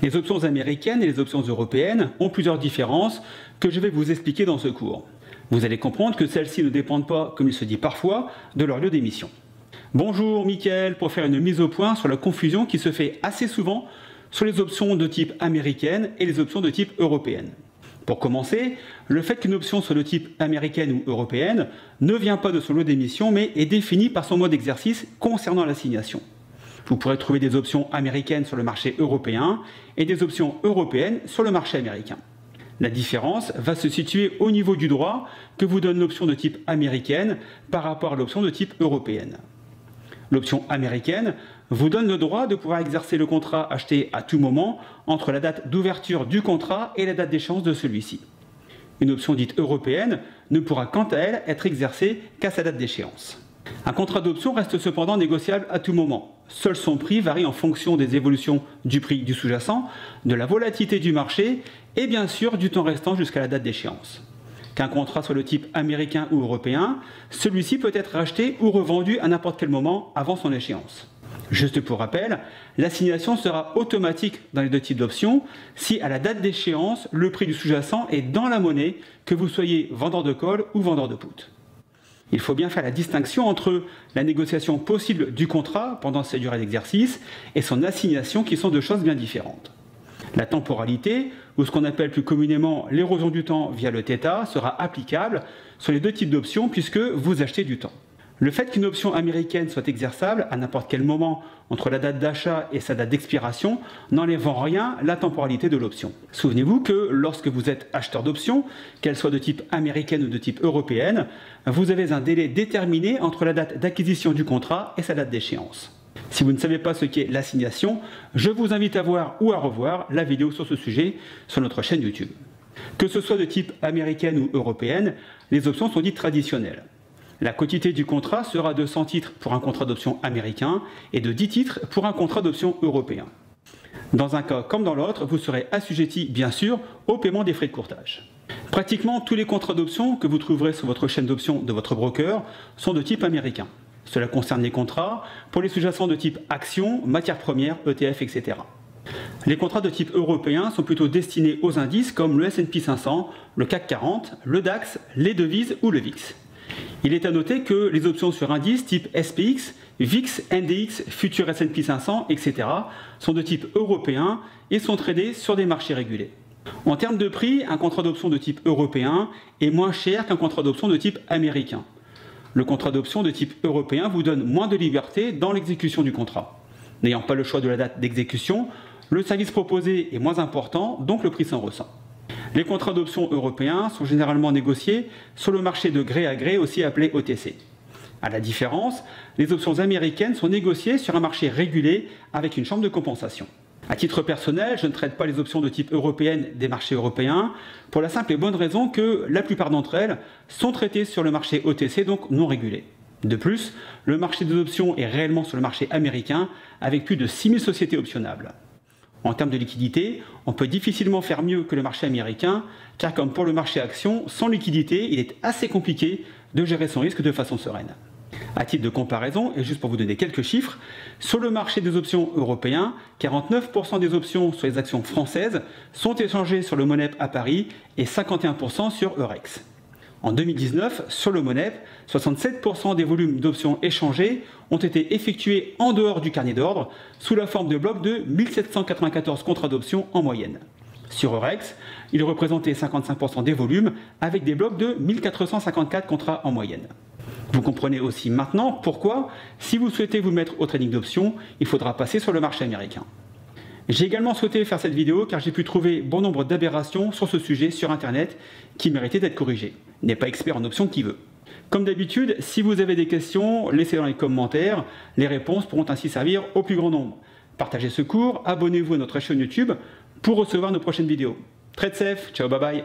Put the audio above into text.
Les options américaines et les options européennes ont plusieurs différences que je vais vous expliquer dans ce cours. Vous allez comprendre que celles-ci ne dépendent pas, comme il se dit parfois, de leur lieu d'émission. Bonjour Mickaël, pour faire une mise au point sur la confusion qui se fait assez souvent sur les options de type américaine et les options de type européenne. Pour commencer, le fait qu'une option soit de type américaine ou européenne ne vient pas de son lieu d'émission mais est défini par son mode d'exercice concernant l'assignation. Vous pourrez trouver des options américaines sur le marché européen et des options européennes sur le marché américain. La différence va se situer au niveau du droit que vous donne l'option de type américaine par rapport à l'option de type européenne. L'option américaine vous donne le droit de pouvoir exercer le contrat acheté à tout moment entre la date d'ouverture du contrat et la date d'échéance de celui-ci. Une option dite européenne ne pourra quant à elle être exercée qu'à sa date d'échéance. Un contrat d'option reste cependant négociable à tout moment. Seul son prix varie en fonction des évolutions du prix du sous-jacent, de la volatilité du marché et bien sûr du temps restant jusqu'à la date d'échéance. Qu'un contrat soit de type américain ou européen, celui-ci peut être racheté ou revendu à n'importe quel moment avant son échéance. Juste pour rappel, l'assignation sera automatique dans les deux types d'options si à la date d'échéance, le prix du sous-jacent est dans la monnaie, que vous soyez vendeur de call ou vendeur de put. Il faut bien faire la distinction entre la négociation possible du contrat pendant sa durée d'exercice et son assignation qui sont deux choses bien différentes. La temporalité, ou ce qu'on appelle plus communément l'érosion du temps via le θ, sera applicable sur les deux types d'options puisque vous achetez du temps. Le fait qu'une option américaine soit exerçable à n'importe quel moment entre la date d'achat et sa date d'expiration n'enlève en rien la temporalité de l'option. Souvenez-vous que lorsque vous êtes acheteur d'options, qu'elle soit de type américaine ou de type européenne, vous avez un délai déterminé entre la date d'acquisition du contrat et sa date d'échéance. Si vous ne savez pas ce qu'est l'assignation, je vous invite à voir ou à revoir la vidéo sur ce sujet sur notre chaîne YouTube. Que ce soit de type américaine ou européenne, les options sont dites traditionnelles. La quotité du contrat sera de 100 titres pour un contrat d'option américain et de 10 titres pour un contrat d'option européen. Dans un cas comme dans l'autre, vous serez assujetti bien sûr au paiement des frais de courtage. Pratiquement tous les contrats d'option que vous trouverez sur votre chaîne d'options de votre broker sont de type américain. Cela concerne les contrats pour les sous-jacents de type actions, matières premières, ETF, etc. Les contrats de type européen sont plutôt destinés aux indices comme le S&P 500, le CAC 40, le DAX, les devises ou le VIX. Il est à noter que les options sur indices type SPX, VIX, NDX, Futur S&P 500, etc. sont de type européen et sont tradées sur des marchés régulés. En termes de prix, un contrat d'option de type européen est moins cher qu'un contrat d'option de type américain. Le contrat d'option de type européen vous donne moins de liberté dans l'exécution du contrat. N'ayant pas le choix de la date d'exécution, le service proposé est moins important, donc le prix s'en ressent. Les contrats d'options européens sont généralement négociés sur le marché de gré à gré, aussi appelé OTC. À la différence, les options américaines sont négociées sur un marché régulé avec une chambre de compensation. À titre personnel, je ne traite pas les options de type européenne des marchés européens pour la simple et bonne raison que la plupart d'entre elles sont traitées sur le marché OTC, donc non régulé. De plus, le marché des options est réellement sur le marché américain avec plus de 6000 sociétés optionnables. En termes de liquidité, on peut difficilement faire mieux que le marché américain, car comme pour le marché action, sans liquidité, il est assez compliqué de gérer son risque de façon sereine. À titre de comparaison, et juste pour vous donner quelques chiffres, sur le marché des options européen, 49% des options sur les actions françaises sont échangées sur le MONEP à Paris et 51% sur Eurex. En 2019, sur le MONEP, 67% des volumes d'options échangés ont été effectués en dehors du carnet d'ordre, sous la forme de blocs de 1794 contrats d'options en moyenne. Sur Eurex, il représentait 55% des volumes, avec des blocs de 1454 contrats en moyenne. Vous comprenez aussi maintenant pourquoi, si vous souhaitez vous mettre au trading d'options, il faudra passer sur le marché américain. J'ai également souhaité faire cette vidéo car j'ai pu trouver bon nombre d'aberrations sur ce sujet sur internet qui méritaient d'être corrigées. N'est pas expert en options qui veut. Comme d'habitude, si vous avez des questions, laissez dans les commentaires, les réponses pourront ainsi servir au plus grand nombre. Partagez ce cours, abonnez-vous à notre chaîne YouTube pour recevoir nos prochaines vidéos. Trade safe, ciao bye bye.